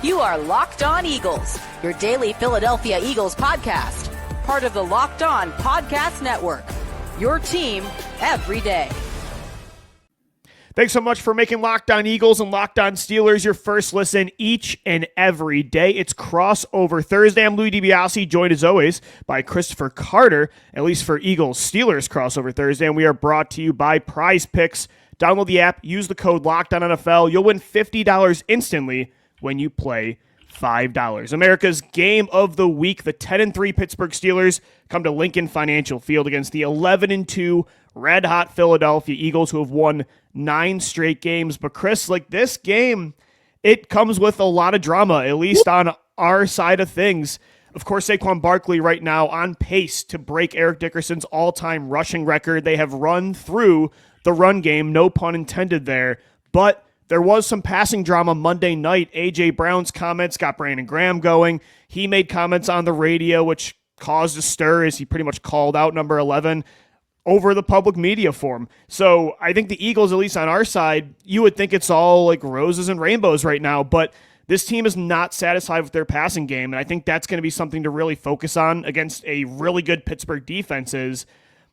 You are Locked On Eagles, your daily Philadelphia Eagles podcast. Part of the Locked On Podcast Network, your team every day. Thanks so much for making Locked On Eagles and Locked On Steelers your first listen each and every day. It's Crossover Thursday. I'm Louis DiBiase, joined as always by Christopher Carter, at least for Eagles Steelers Crossover Thursday, and we are brought to you by Prize Picks. Download the app, use the code LOCKEDONNFL. You'll win $50 instantly when you play $5. America's game of the week, the 10-3 Pittsburgh Steelers come to Lincoln Financial Field against the 11-2 red-hot Philadelphia Eagles, who have won 9 straight games. But Chris, like, this game, it comes with a lot of drama, at least on our side of things. Of course, Saquon Barkley right now on pace to break Eric Dickerson's all-time rushing record. They have run through the run game, no pun intended there. But there was some passing drama Monday night. A.J. Brown's comments got Brandon Graham going. He made comments on the radio, which caused a stir as he pretty much called out number 11 over the public media forum. So I think the Eagles, at least on our side, you would think it's all like roses and rainbows right now, but this team is not satisfied with their passing game, and I think that's going to be something to really focus on against a really good Pittsburgh defense. Is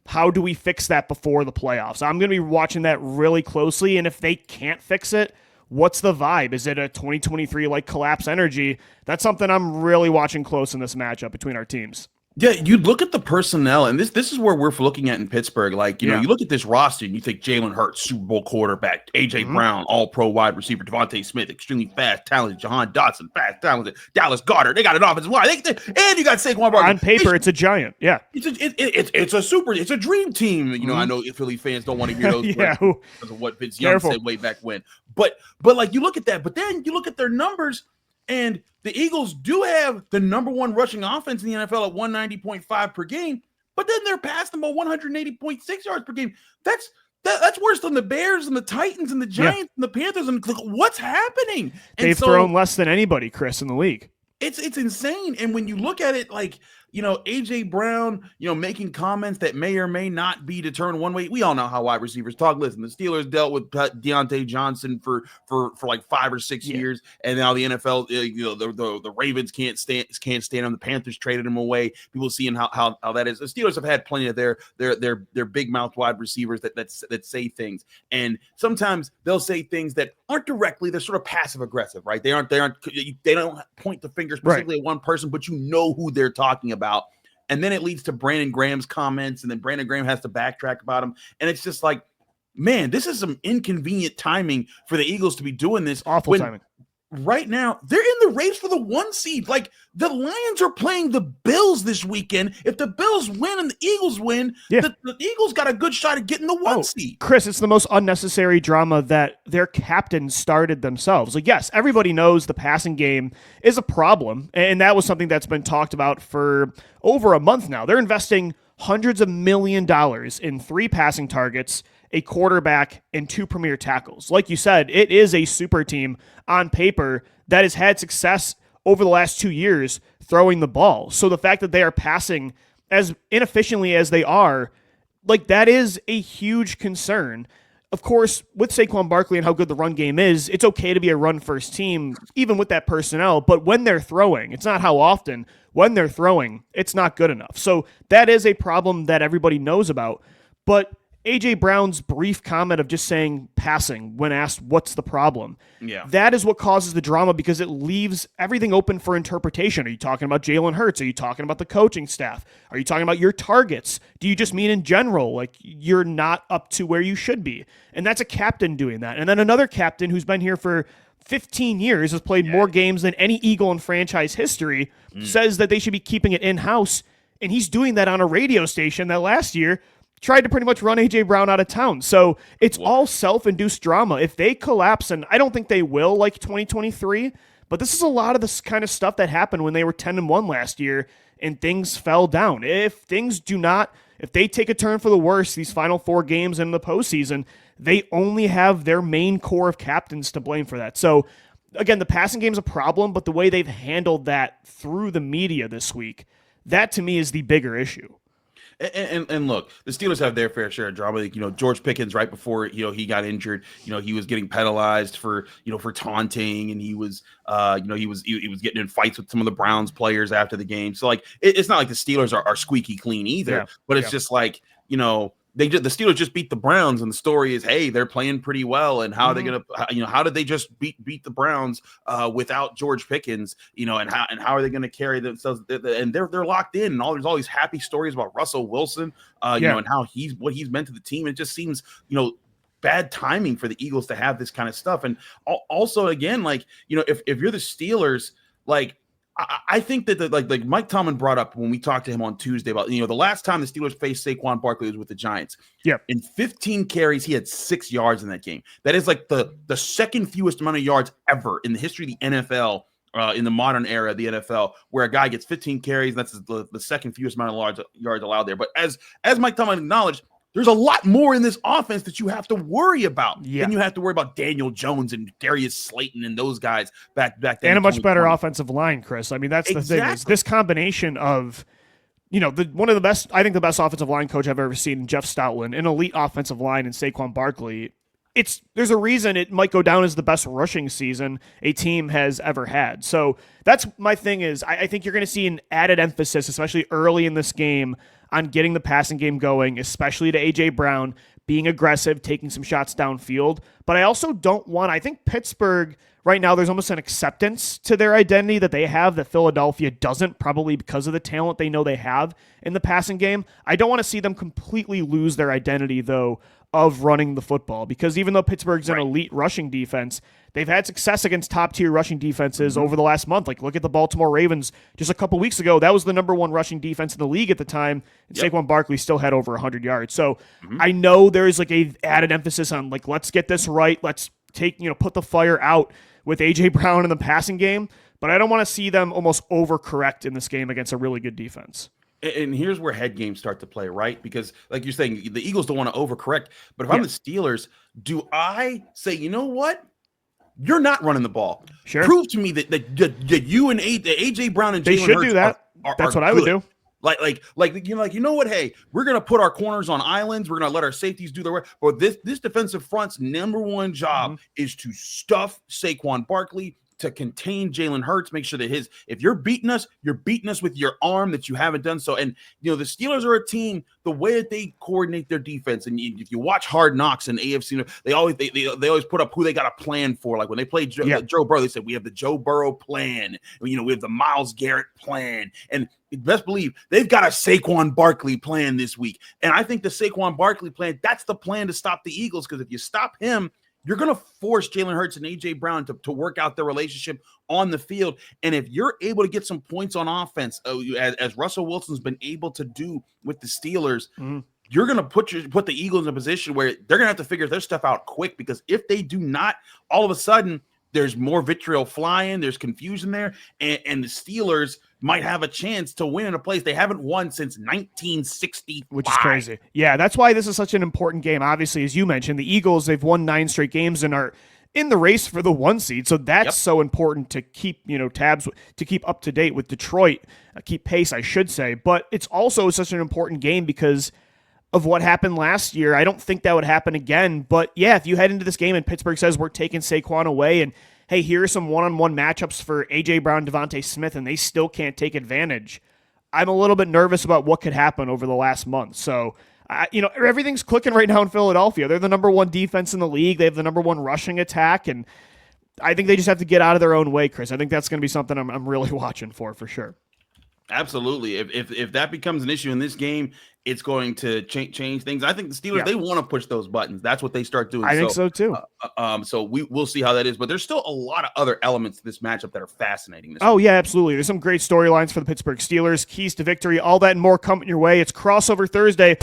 how do we fix that before the playoffs? I'm going to be watching that really closely, and if they can't fix it, what's the vibe? Is it a 2023 like collapse energy? That's something I'm really watching close in this matchup between our teams. Yeah, you look at the personnel, and this is where we're looking at in Pittsburgh. Like, you know, you look at this roster, and you think Jalen Hurts, Super Bowl quarterback, A.J. Brown, all-pro wide receiver, DeVonta Smith, extremely fast, talented, Jahan Dotson, fast, talented, Dallas Goedert. They got an offensive line. And you got Saquon Barkley. On paper, it's a giant. Yeah. It's a dream team. You know, I know Philly fans don't want to hear those words because of what Vince Young said way back when. But like, you look at that, but then you look at their numbers, and the Eagles do have the number one rushing offense in the NFL at 190.5 per game, but then they're passing them at 180.6 yards per game. That's worse than the Bears and the Titans and the Giants and the Panthers. And what's happening? They've thrown less than anybody, Chris, in the league. It's insane. And when you look at it, like, you know, A.J. Brown, you know, making comments that may or may not be determined one way. We all know how wide receivers talk. Listen, the Steelers dealt with Deontay Johnson for like 5 or 6 years, and now the NFL, you know, the Ravens can't stand him. The Panthers traded him away. People seeing how that is. The Steelers have had plenty of their big mouth wide receivers that say things, and sometimes they'll say things that aren't directly. They're sort of passive aggressive, right? They don't point the finger specifically at one person, but you know who they're talking about. And then it leads to Brandon Graham's comments, and then Brandon Graham has to backtrack about him. And it's just like, man, this is some inconvenient timing for the Eagles to be doing this. Awful timing. Right now, they're in the race for the 1 seed. Like, the Lions are playing the Bills this weekend. If the Bills win and the Eagles win, the Eagles got a good shot at getting the 1 seed. Chris, it's the most unnecessary drama that their captain started themselves. Like, yes, everybody knows the passing game is a problem, and that was something that's been talked about for over a month now. They're investing hundreds of $millions in 3 passing targets, a quarterback, and 2 premier tackles. Like you said, it is a super team on paper that has had success over the last 2 years throwing the ball. So the fact that they are passing as inefficiently as they are, like, that is a huge concern. Of course, with Saquon Barkley and how good the run game is, it's okay to be a run-first team, even with that personnel. But when they're throwing, it's not how often. When they're throwing, it's not good enough. So that is a problem that everybody knows about. But A.J. Brown's brief comment of just saying passing when asked what's the problem, that is what causes the drama, because it leaves everything open for interpretation. Are you talking about Jalen Hurts? Are you talking about the coaching staff? Are you talking about your targets? Do you just mean in general, like, you're not up to where you should be? And that's a captain doing that. And then another captain who's been here for 15 years, has played more games than any Eagle in franchise history, says that they should be keeping it in-house. And he's doing that on a radio station that last year tried to pretty much run A.J. Brown out of town. So it's all self-induced drama. If they collapse, and I don't think they will like 2023, but this is a lot of this kind of stuff that happened when they were 10-1 last year and things fell down. If they take a turn for the worse these final 4 games in the postseason, they only have their main core of captains to blame for that. So again, the passing game is a problem, but the way they've handled that through the media this week, that to me is the bigger issue. And look, the Steelers have their fair share of drama. George Pickens, right before he got injured, he was getting penalized for taunting, and he was getting in fights with some of the Browns players after the game. So like it's not like the Steelers are squeaky clean either, but it's just like the Steelers just beat the Browns, and the story is, hey, they're playing pretty well, and how are they gonna, how did they just beat the Browns without George Pickens, and how are they gonna carry themselves? And they're locked in, and there's all these happy stories about Russell Wilson, and how what he's meant to the team. It just seems, bad timing for the Eagles to have this kind of stuff, and also again, like if you're the Steelers, like. I think that like Mike Tomlin brought up when we talked to him on Tuesday about the last time the Steelers faced Saquon Barkley was with the Giants. Yeah, in 15 carries, he had 6 yards in that game. That is like the second fewest amount of yards ever in the history of the NFL, in the modern era of the NFL, where a guy gets 15 carries. That's the second fewest amount of yards allowed there. But as Mike Tomlin acknowledged, there's a lot more in this offense that you have to worry about. Yeah. And you have to worry about Daniel Jones and Darius Slayton and those guys back then. And a much better offensive line, Chris. I mean, that's the thing. Is this combination of, one of the best, I think the best offensive line coach I've ever seen, Jeff Stoutland, an elite offensive line in Saquon Barkley. There's a reason it might go down as the best rushing season a team has ever had. So that's my thing is I think you're going to see an added emphasis, especially early in this game, on getting the passing game going, especially to A.J. Brown, being aggressive, taking some shots downfield. But I also I think Pittsburgh, right now, there's almost an acceptance to their identity that they have that Philadelphia doesn't, probably because of the talent they know they have in the passing game. I don't want to see them completely lose their identity, though, of running the football, because even though Pittsburgh's an elite rushing defense, they've had success against top-tier rushing defenses over the last month. Like, look at the Baltimore Ravens just a couple weeks ago. That was the number one rushing defense in the league at the time, and Saquon Barkley still had over 100 yards. So I know there's like a added emphasis on, like, let's get this right. Let's put the fire out with A.J. Brown in the passing game, but I don't want to see them almost overcorrect in this game against a really good defense. And here's where head games start to play, right? Because like you're saying, the Eagles don't want to overcorrect. But if I'm the Steelers, do I say, you know what? You're not running the ball. Sure. Prove to me that you and A.J. Brown and Jalen Hurts should do that. That's what I would do. Like you know what? Hey, we're gonna put our corners on islands. We're gonna let our safeties do their work. But this defensive front's number one job is to stuff Saquon Barkley, to contain Jalen Hurts, make sure that if you're beating us with your arm, that you haven't done so. And the Steelers are a team, the way that they coordinate their defense, and if you watch Hard Knocks in AFC, they always put up who they got a plan for. Like when they played Joe Burrow, they said we have the Joe Burrow plan. We have the Myles Garrett plan, and best believe they've got a Saquon Barkley plan this week. And I think the Saquon Barkley plan, that's the plan to stop the Eagles, because if you stop him, you're going to force Jalen Hurts and A.J. Brown to work out their relationship on the field. And if you're able to get some points on offense, as Russell Wilson's been able to do with the Steelers, you're going to put the Eagles in a position where they're going to have to figure their stuff out quick, because if they do not, all of a sudden, there's more vitriol flying, there's confusion there, and the Steelers might have a chance to win in a place they haven't won since 1965. Which is crazy. Yeah, that's why this is such an important game. Obviously, as you mentioned, the Eagles, they've won 9 straight games and are in the race for the 1 seed. So that's so important to keep, tabs, to keep up to date with Detroit, keep pace, I should say. But it's also such an important game because of what happened last year. I don't think that would happen again. But yeah, if you head into this game and Pittsburgh says we're taking Saquon away, and hey, here are some one-on-one matchups for A.J. Brown, DeVonta Smith, and they still can't take advantage, I'm a little bit nervous about what could happen over the last month. So, everything's clicking right now in Philadelphia. They're the number 1 defense in the league. They have the number 1 rushing attack, and I think they just have to get out of their own way, Chris. I think that's going to be something I'm really watching for sure. Absolutely. If that becomes an issue in this game, it's going to change things. I think the Steelers, they want to push those buttons. That's what they start doing. I think so too. So we'll see how that is. But there's still a lot of other elements to this matchup that are fascinating. Yeah, absolutely. There's some great storylines for the Pittsburgh Steelers, keys to victory, all that and more coming your way. It's Crossover Thursday.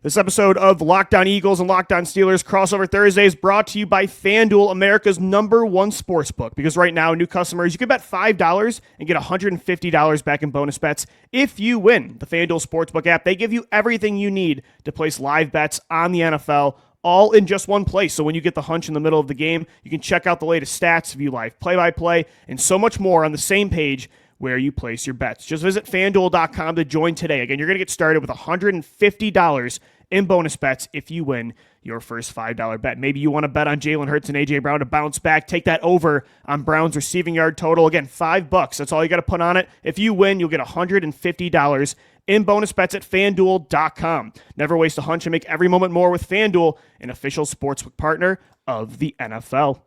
This episode of Locked On Eagles and Locked On Steelers Crossover Thursday is brought to you by FanDuel, America's #1 sportsbook. Because right now, new customers, you can bet $5 and get $150 back in bonus bets if you win. The FanDuel Sportsbook app, they give you everything you need to place live bets on the NFL, all in just one place. So when you get the hunch in the middle of the game, you can check out the latest stats, view live play-by-play, and so much more on the same page where you place your bets. Just visit FanDuel.com to join today. Again, you're going to get started with $150 in bonus bets if you win your first $5 bet. Maybe you want to bet on Jalen Hurts and A.J. Brown to bounce back. Take that over on Brown's receiving yard total. Again, $5. That's all you got to put on it. If you win, you'll get $150 in bonus bets at FanDuel.com. Never waste a hunch and make every moment more with FanDuel, an official sportsbook partner of the NFL.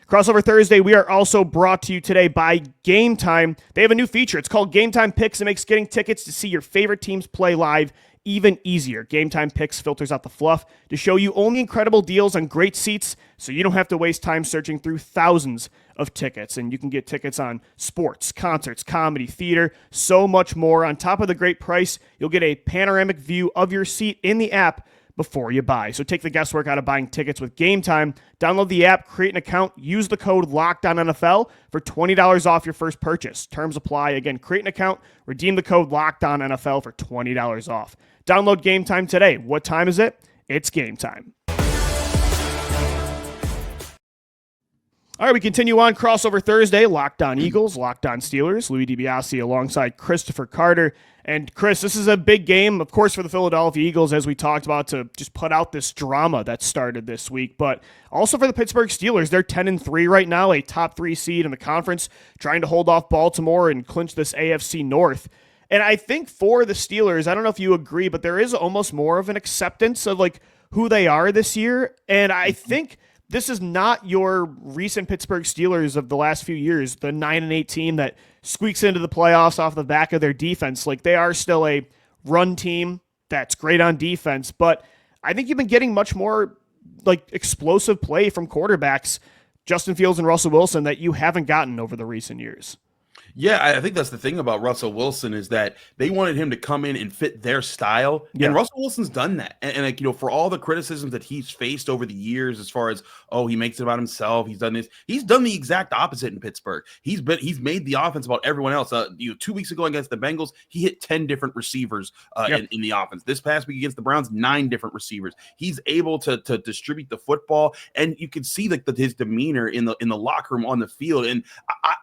Crossover Thursday, we are also brought to you today by Game Time. They have a new feature. It's called Game Time Picks. It makes getting tickets to see your favorite teams play live even easier. Game Time Picks filters out the fluff to show you only incredible deals on great seats, so you don't have to waste time searching through thousands of tickets. And you can get tickets on sports, concerts, comedy, theater, so much more. On top of the great price, you'll get a panoramic view of your seat in the app before you buy. So take the guesswork out of buying tickets with Game Time. Download the app, create an account, use the code LOCKEDONNFL for $20 off your first purchase. Terms apply. Again, create an account, redeem the code LOCKEDONNFL for $20 off. Download Game Time today. What time is it? It's game time. All right, we continue on Crossover Thursday. Locked On Eagles, Locked On Steelers. Louis DiBiase alongside Christopher Carter. And Chris, this is a big game, of course, for the Philadelphia Eagles, as we talked about, to just put out this drama that started this week. But also for the Pittsburgh Steelers, they're 10-3 right now, a top 3 seed in the conference, trying to hold off Baltimore and clinch this AFC North. And I think for the Steelers, I don't know if you agree, but there is almost more of an acceptance of like who they are this year. And I think this is not your recent Pittsburgh Steelers of the last few years, the 9-8 team that squeaks into the playoffs off the back of their defense. Like, they are still a run team that's great on defense, but I think you've been getting much more like explosive play from quarterbacks, Justin Fields and Russell Wilson, that you haven't gotten over the recent years. Yeah, I think that's the thing about Russell Wilson is that they wanted him to come in and fit their style, and Russell Wilson's done that. And like, you know, for all the criticisms that he's faced over the years, as far as, oh, he makes it about himself, he's done this, he's done the exact opposite in Pittsburgh. He's made the offense about everyone else. 2 weeks ago against the Bengals, he hit 10 different receivers in the offense. This past week against the Browns, 9 different receivers. He's able to distribute the football, and you can see like his demeanor in the locker room on the field. And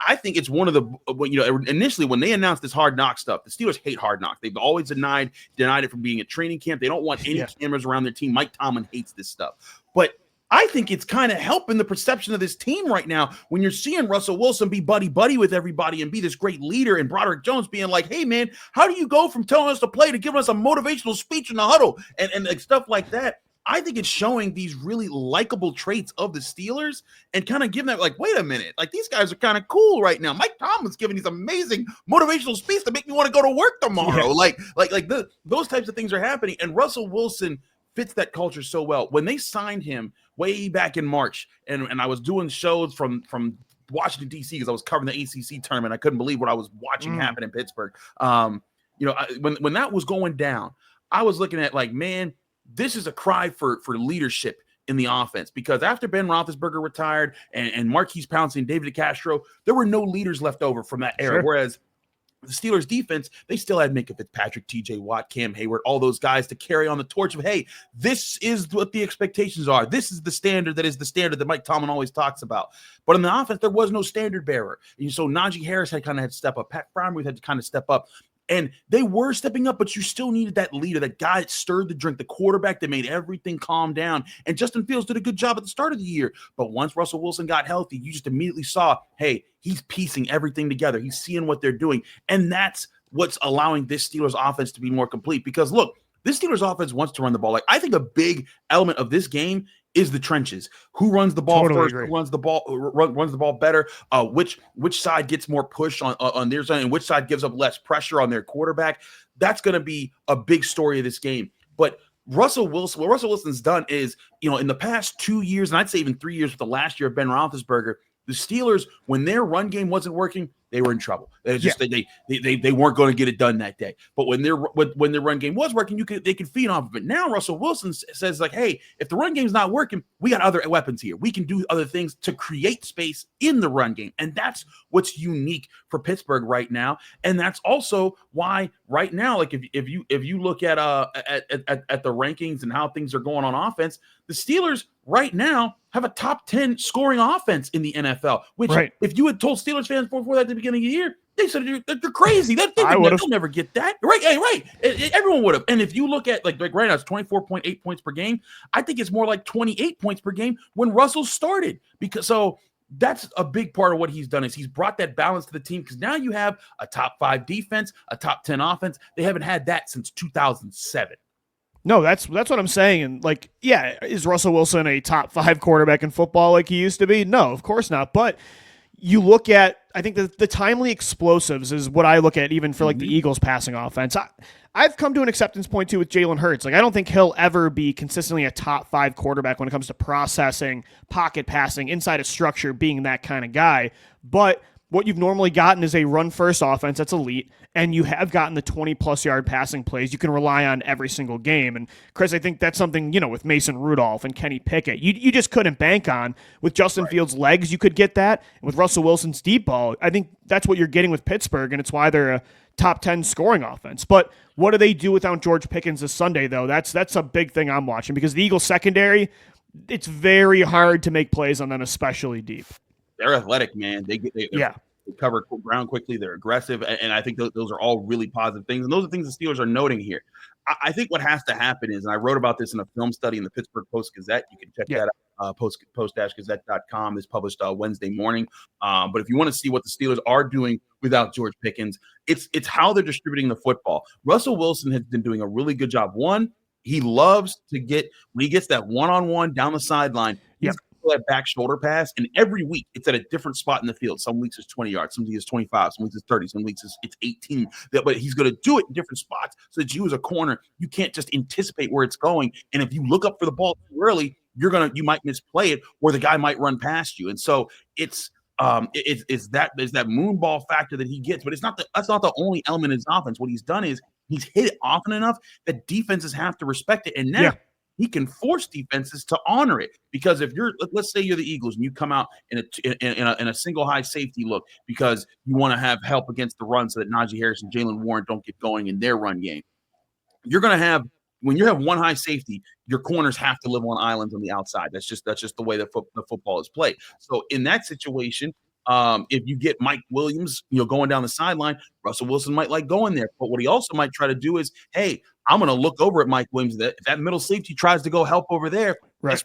I think it's one of the, you know, initially when they announced this Hard Knock stuff, the Steelers hate Hard Knocks. They've always denied it from being a training camp. They don't want any cameras around their team. Mike Tomlin hates this stuff. But I think it's kind of helping the perception of this team right now when you're seeing Russell Wilson be buddy-buddy with everybody and be this great leader, and Broderick Jones being like, hey, man, how do you go from telling us to play to giving us a motivational speech in the huddle and like stuff like that? I think it's showing these really likable traits of the Steelers and kind of giving that, like, wait a minute, like, these guys are kind of cool right now. Mike Tomlin's giving these amazing motivational speeches to make me want to go to work tomorrow. Yeah. Those types of things are happening. And Russell Wilson fits that culture so well. When they signed him way back in March, and I was doing shows from Washington, D.C., because I was covering the ACC tournament. I couldn't believe what I was watching happen in Pittsburgh. You know, when that was going down, I was looking at like, man, this is a cry for leadership in the offense, because after Ben Roethlisberger retired and Marquise Pouncey and David DeCastro, there were no leaders left over from that era. Sure. Whereas the Steelers defense, they still had Minka Fitzpatrick, TJ Watt, Cam Hayward, all those guys to carry on the torch of, hey, this is what the expectations are. This is the standard that Mike Tomlin always talks about. But in the offense, there was no standard bearer. And so Najee Harris had to step up. Pat Freiermuth had to kind of step up. And they were stepping up, but you still needed that leader, that guy that stirred the drink, the quarterback that made everything calm down. And Justin Fields did a good job at the start of the year. But once Russell Wilson got healthy, you just immediately saw, hey, he's piecing everything together. He's seeing what they're doing. And that's what's allowing this Steelers offense to be more complete. Because, look, this Steelers offense wants to run the ball. Like, I think a big element of this game is the trenches. Who runs the ball first? Agree. Who runs the ball better? Which side gets more push on their side, and which side gives up less pressure on their quarterback? That's going to be a big story of this game. But what Russell Wilson's done is, you know, in the past 2 years, and I'd say even 3 years with the last year of Ben Roethlisberger, the Steelers, when their run game wasn't working, they were in trouble. They weren't going to get it done that day. But when their run game was working, they could feed off of it. Now Russell Wilson says, like, hey, if the run game's not working, we got other weapons here. We can do other things to create space in the run game, and that's what's unique for Pittsburgh right now. And that's also why right now, like if you look at the rankings and how things are going on offense, the Steelers right now have a top 10 scoring offense in the NFL, which if you had told Steelers fans before that at the beginning of the year, They said they're crazy. They'll never get that. Right. Hey, right. Everyone would have. And if you look at like right now, it's 24.8 points per game. I think it's more like 28 points per game when Russell started. So that's a big part of what he's done is he's brought that balance to the team because now you have a top 5 defense, a top 10 offense. They haven't had that since 2007. No, that's what I'm saying. And like, yeah, is Russell Wilson a top 5 quarterback in football like he used to be? No, of course not. But you look at, I think the timely explosives is what I look at even for like the Eagles passing offense. I've come to an acceptance point too with Jalen Hurts. Like I don't think he'll ever be consistently a top 5 quarterback when it comes to processing, pocket passing, inside a structure, being that kind of guy. But what you've normally gotten is a run-first offense that's elite, and you have gotten the 20-plus yard passing plays you can rely on every single game. And, Chris, I think that's something, with Mason Rudolph and Kenny Pickett, you just couldn't bank on. With Justin Fields' legs, you could get that. And with Russell Wilson's deep ball, I think that's what you're getting with Pittsburgh, and it's why they're a top 10 scoring offense. But what do they do without George Pickens this Sunday, though? That's a big thing I'm watching, because the Eagles secondary, it's very hard to make plays on them, especially deep. They're athletic, man. They cover ground quickly. They're aggressive, and I think those are all really positive things. And those are things the Steelers are noting here. I think what has to happen is, and I wrote about this in a film study in the Pittsburgh Post-Gazette. You can check that out, post-gazette.com. It's published Wednesday morning. But if you want to see what the Steelers are doing without George Pickens, it's how they're distributing the football. Russell Wilson has been doing a really good job. One, he loves to when he gets that one-on-one down the sideline, that back shoulder pass, and every week it's at a different spot in the field. Some weeks it's 20 yards, some weeks it's 25, some weeks it's 30, some weeks it's 18. But he's going to do it in different spots so that you as a corner, you can't just anticipate where it's going. And if you look up for the ball too early, you might misplay it, or the guy might run past you. And so it's that moon ball factor that he gets, but that's not the only element in his offense. What he's done is he's hit it often enough that defenses have to respect it. And now he can force defenses to honor it, because if let's say you're the Eagles and you come out in a single high safety look because you want to have help against the run so that Najee Harris and Jalen Warren don't get going in their run game. You're going to have, when you have one high safety, your corners have to live on islands on the outside. That's just the way the football is played. So in that situation, if you get Mike Williams, going down the sideline, Russell Wilson might like going there. But what he also might try to do is, hey, I'm going to look over at Mike Williams. If that middle safety tries to go help over there, right.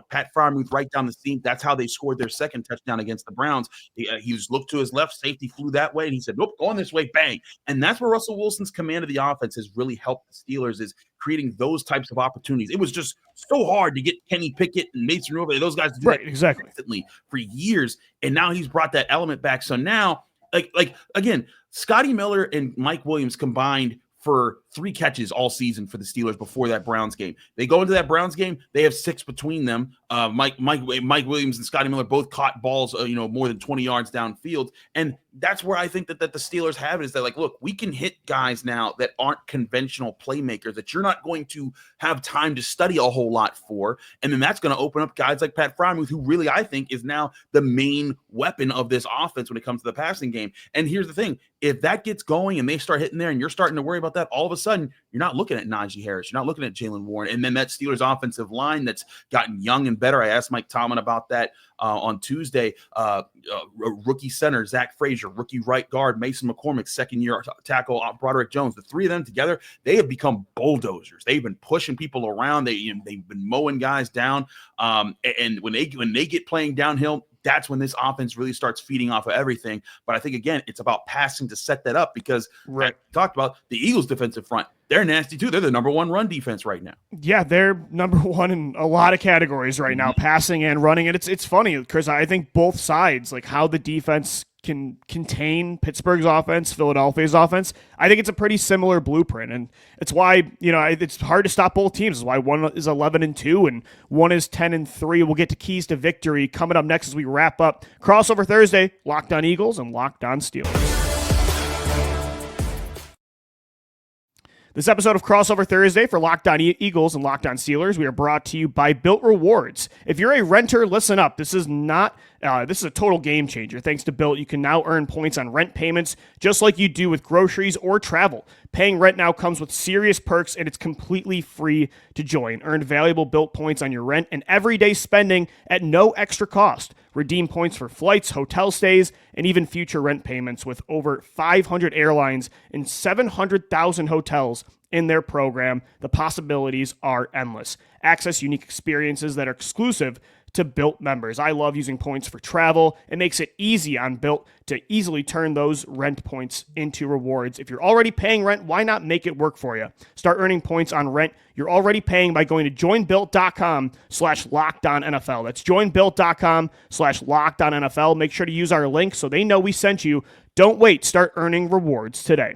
Pat Freiermuth right down the seam. That's how they scored their second touchdown against the Browns. He just looked to his left, safety flew that way, and he said, nope, going this way, bang. And that's where Russell Wilson's command of the offense has really helped the Steelers, is creating those types of opportunities. It was just so hard to get Kenny Pickett and Mason Rudolph, those guys to do that consistently for years, and now he's brought that element back. So now, like again, Scotty Miller and Mike Williams combined for 3 catches all season for the Steelers before that Browns game. They go into that Browns game, they have 6 between them. Mike Williams and Scotty Miller both caught balls, more than 20 yards downfield. And that's where I think that the Steelers have it, is that, like, look, we can hit guys now that aren't conventional playmakers that you're not going to have time to study a whole lot for. And then that's going to open up guys like Pat Freiermuth, who really, I think, is now the main weapon of this offense when it comes to the passing game. And here's the thing. If that gets going and they start hitting there and you're starting to worry about that, all of a sudden, you're not looking at Najee Harris. You're not looking at Jalen Warren. And then that Steelers offensive line that's gotten young and better. I asked Mike Tomlin about that on Tuesday. Rookie center Zach Frazier, rookie right guard Mason McCormick, second-year tackle Broderick Jones. The 3 of them together, they have become bulldozers. They've been pushing people around. They've been mowing guys down. And when they get playing downhill, that's when this offense really starts feeding off of everything. But I think, again, it's about passing to set that up, because I talked about the Eagles' defensive front. They're nasty, too. They're the number 1 run defense right now. Yeah, they're number 1 in a lot of categories right now, passing and running. And it's funny, because I think both sides, like how the defense can contain Pittsburgh's offense, Philadelphia's offense, I think it's a pretty similar blueprint. And it's why, it's hard to stop both teams. It's why one is 11-2 and one is 10-3. We'll get to keys to victory coming up next as we wrap up Crossover Thursday, Locked On Eagles and Locked On Steelers. This episode of Crossover Thursday for Locked On Eagles and Locked On Steelers, we are brought to you by Built Rewards. If you're a renter, listen up. This is not This is a total game changer. Thanks to Built, you can now earn points on rent payments just like you do with groceries or travel. Paying rent now comes with serious perks, and it's completely free to join. Earn valuable Built points on your rent and everyday spending at no extra cost. Redeem points for flights, hotel stays, and even future rent payments with over 500 airlines and 700,000 hotels in their program. The possibilities are endless. Access unique experiences that are exclusive to Built members. I love using points for travel. It makes it easy on Built to easily turn those rent points into rewards. If you're already paying rent, why not make it work for you? Start earning points on rent you're already paying by going to joinbuilt.com/LockedOnNFL. That's joinbuilt.com/LockedOnNFL. Make sure to use our link so they know we sent you. Don't wait. Start earning rewards today.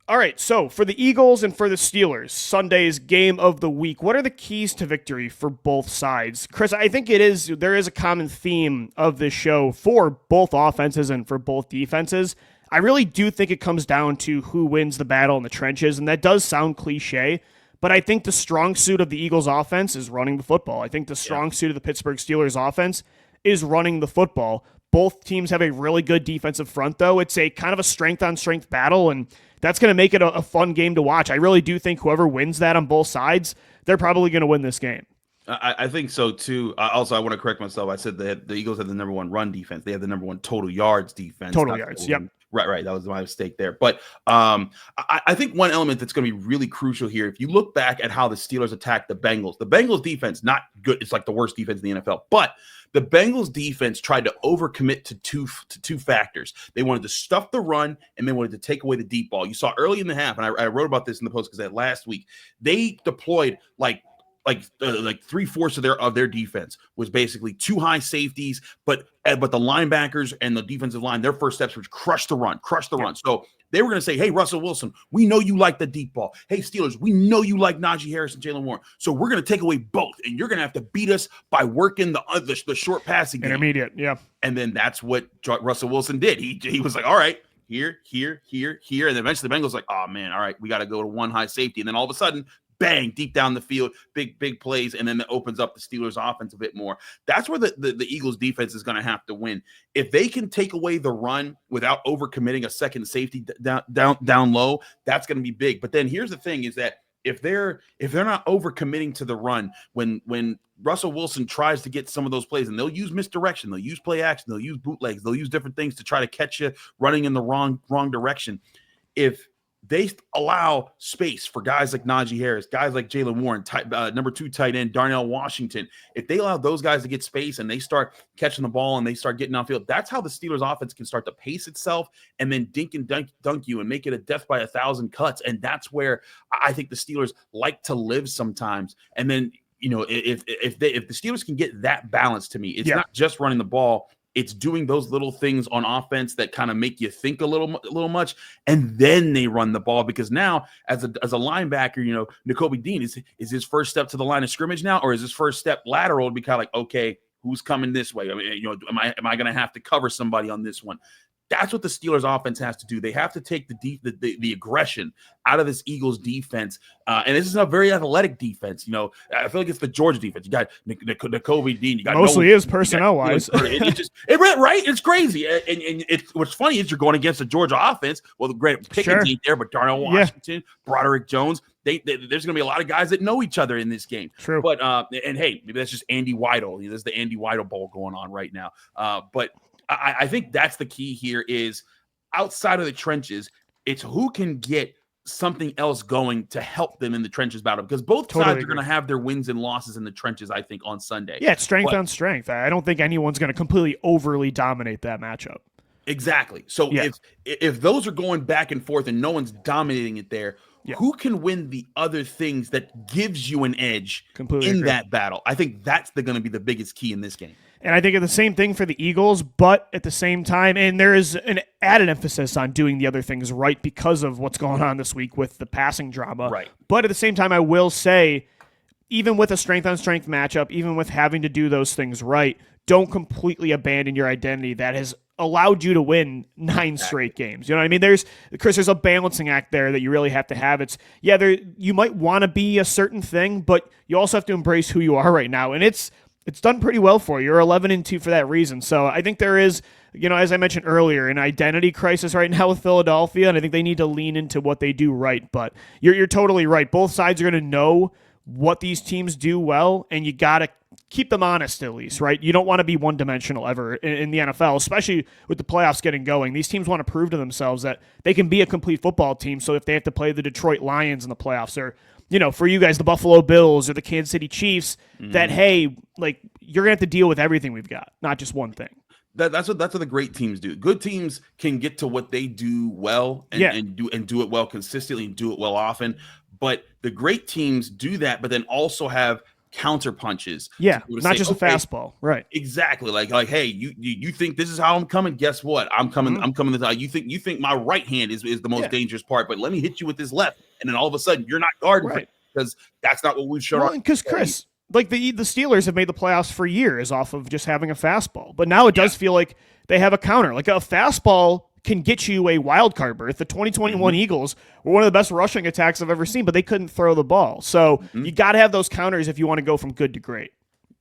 All right, so for the Eagles and for the Steelers, Sunday's game of the week, what are the keys to victory for both sides? Chris, I think there is a common theme of this show for both offenses and for both defenses. I really do think it comes down to who wins the battle in the trenches, and that does sound cliche, but I think the strong suit of the Eagles offense is running the football. I think the strong suit of the Pittsburgh Steelers offense is running the football. Both teams have a really good defensive front, though. It's a kind of a strength-on-strength battle, and that's going to make it a fun game to watch. I really do think whoever wins that on both sides, they're probably going to win this game. I think so, too. Also, I want to correct myself. I said that the Eagles have the number one run defense. They have the number one total yards defense. Total yards, yep. Right. That was my mistake there. But I think one element that's going to be really crucial here, if you look back at how the Steelers attacked the Bengals defense, not good. It's like the worst defense in the NFL. But the Bengals defense tried to overcommit to two factors. They wanted to stuff the run, and they wanted to take away the deep ball. You saw early in the half, and I wrote about this in the Post Gazette last week. They deployed like 3/4 of their defense was basically two high safeties, but the linebackers and the defensive line, their first steps was crush the run. So they were going to say, hey, Russell Wilson, we know you like the deep ball. Hey, Steelers, we know you like Najee Harris and Jalen Moore. So we're going to take away both, and you're going to have to beat us by working the short passing game. Intermediate, yeah. And then that's what Russell Wilson did. He was like, all right, here. And then eventually the Bengals like, oh, man, all right, we got to go to one high safety. And then all of a sudden, bang, deep down the field, big plays, and then that opens up the Steelers' offense a bit more. That's where the Eagles' defense is going to have to win. If they can take away the run without overcommitting a second safety down low, that's going to be big. But then here's the thing: is that if they're not overcommitting to the run, when Russell Wilson tries to get some of those plays, and they'll use misdirection, they'll use play action, they'll use bootlegs, they'll use different things to try to catch you running in the wrong direction. If they allow space for guys like Najee Harris, guys like Jalen Warren, number 2 tight end, Darnell Washington. If they allow those guys to get space and they start catching the ball and they start getting downfield, that's how the Steelers offense can start to pace itself and then dink and dunk you and make it a death by 1,000 cuts. And that's where I think the Steelers like to live sometimes. And then, if the Steelers can get that balance, to me, it's not just running the ball. It's doing those little things on offense that kind of make you think a little much, and then they run the ball. Because now, as a linebacker, Nakobe Dean is his first step to the line of scrimmage now, or is his first step lateral to be kind of like, okay, who's coming this way? I mean, am I going to have to cover somebody on this one? That's what the Steelers offense has to do. They have to take the aggression out of this Eagles defense. And this is a very athletic defense. I feel like it's the Georgia defense. You got Nakobe Dean. You got mostly is personnel-wise. Right? It's crazy. And what's funny is you're going against a Georgia offense. Well, the great Pickens ain't there, but Darnell Washington, Broderick Jones. There's going to be a lot of guys that know each other in this game. True. But and hey, maybe that's just Andy Weidel. There's the Andy Weidel Bowl going on right now. But I think that's the key here is outside of the trenches, it's who can get something else going to help them in the trenches battle, because both sides are going to have their wins and losses in the trenches, I think, on Sunday. Yeah, it's strength on strength. I don't think anyone's going to completely overly dominate that matchup. Exactly. So if those are going back and forth and no one's dominating it there, who can win the other things that gives you an edge that battle? I think that's going to be the biggest key in this game. And I think it's the same thing for the Eagles, but at the same time, and there is an added emphasis on doing the other things right because of what's going on this week with the passing drama. Right. But at the same time, I will say, even with a strength-on-strength matchup, even with having to do those things right, don't completely abandon your identity that has allowed you to win 9 straight games. You know what I mean? There's a balancing act there that you really have to have. It's you might want to be a certain thing, but you also have to embrace who you are right now. And it's done pretty well for you. You're 11-2 for that reason. So I think there is, as I mentioned earlier, an identity crisis right now with Philadelphia, and I think they need to lean into what they do right. But you're totally right. Both sides are going to know what these teams do well, and you got to keep them honest at least, right? You don't want to be one-dimensional ever in the NFL, especially with the playoffs getting going. These teams want to prove to themselves that they can be a complete football team, so if they have to play the Detroit Lions in the playoffs or, for you guys, the Buffalo Bills or the Kansas City Chiefs, that, hey, like, you're going to have to deal with everything we've got, not just one thing. That's what the great teams do. Good teams can get to what they do well and do it well consistently and do it well often. But the great teams do that, but then also have counter punches. Yeah, not just a fastball, right? Exactly. Like, hey, you think this is how I'm coming? Guess what? I'm coming. I'm coming this. You think my right hand is the most dangerous part, but let me hit you with this left, and then all of a sudden you're not guarding because that's not what we've shown. Because Chris, like the Steelers have made the playoffs for years off of just having a fastball, but now it does feel like they have a counter. Like a fastball can get you a wild card berth. The 2021 Eagles were one of the best rushing attacks I've ever seen, but they couldn't throw the ball. So you got to have those counters if you want to go from good to great.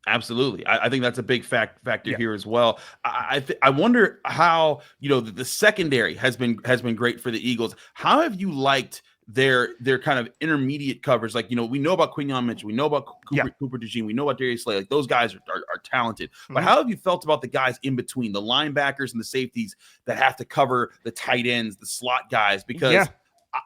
Absolutely. I think that's a big factor here as well. I wonder how, the secondary has been great for the Eagles. How have you liked their kind of intermediate covers? Like, we know about Quinyon Mitchell, we know about Cooper DeJean, we know about Darius Slay. Like, those guys are talented. But how have you felt about the guys in between, the linebackers and the safeties that have to cover the tight ends, the slot guys? Because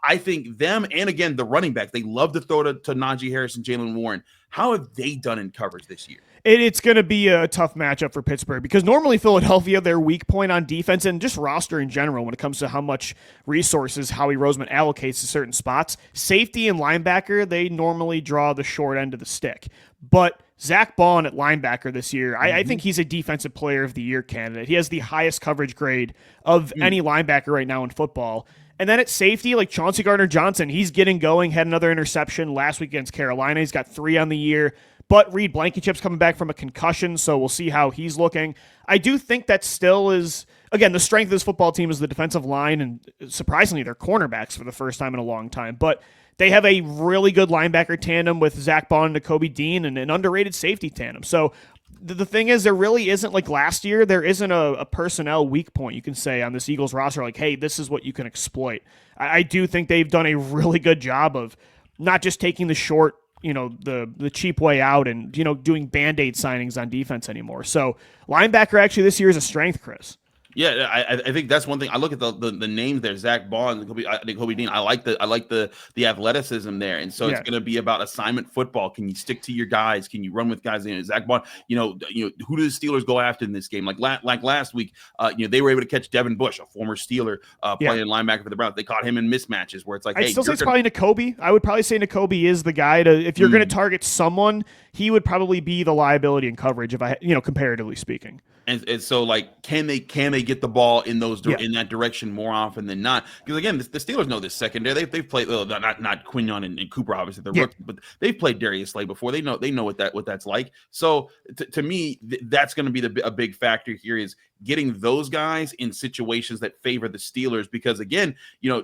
I think them, and again, the running backs, they love to throw to Najee Harris and Jalen Warren. How have they done in coverage this year? It's going to be a tough matchup for Pittsburgh because normally Philadelphia, their weak point on defense and just roster in general when it comes to how much resources Howie Roseman allocates to certain spots, safety and linebacker, they normally draw the short end of the stick. But Zach Bond at linebacker this year, I think he's a Defensive Player of the Year candidate. He has the highest coverage grade of any linebacker right now in football. And then at safety, like Chauncey Gardner-Johnson, he's getting going, had another interception last week against Carolina. He's got 3 on the year. But Reed Blankenship's coming back from a concussion, so we'll see how he's looking. I do think that still is, again, the strength of this football team is the defensive line, and surprisingly, they're cornerbacks for the first time in a long time. But they have a really good linebacker tandem with Zach Bond and Kobe Dean and an underrated safety tandem. So the thing is, there really isn't, like last year, there isn't a personnel weak point you can say on this Eagles roster, like, hey, this is what you can exploit. I do think they've done a really good job of not just taking the short, the cheap way out and, doing Band-Aid signings on defense anymore. So linebacker actually this year is a strength, Chris. Yeah, I think that's one thing. I look at the names there, Zach Bond, Kobe Dean. I like the athleticism there, and so it's going to be about assignment football. Can you stick to your guys? Can you run with guys? Zach Bond. Who do the Steelers go after in this game? Like last week, they were able to catch Devin Bush, a former Steeler, playing linebacker for the Browns. They caught him in mismatches where it's like, I'd still say it's probably Nakobe. I would probably say Nakobe is the guy to, if you're going to target someone, he would probably be the liability in coverage if comparatively speaking. And so, like, can they get the ball in in that direction more often than not? Because again, the Steelers know this secondary. They've played not Quinyon and Cooper, obviously they're rookies, but they've played Darius Slay before. They know what that's like. So to me, that's going to be a big factor here is getting those guys in situations that favor the Steelers. Because again,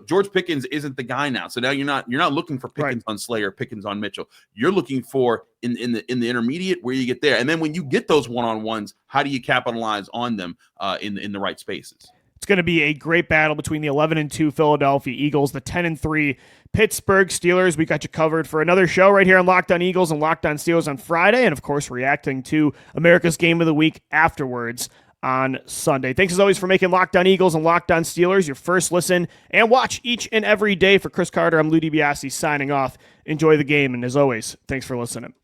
George Pickens isn't the guy now. So now you're not looking for Pickens on Slay or Pickens on Mitchell. You're looking for in the intermediate where you get there, and then when you get those one-on-ones, how do you capitalize on them in the right spaces? It's going to be a great battle between the 11-2 Philadelphia Eagles, the 10-3 Pittsburgh Steelers. We got you covered for another show right here on Locked On Eagles and Locked On Steelers on Friday, and of course reacting to America's Game of the Week afterwards on Sunday. Thanks as always for making Locked On Eagles and Locked On Steelers your first listen and watch each and every day. For Chris Carter, I'm Lou DiBiase signing off. Enjoy the game, and as always, thanks for listening.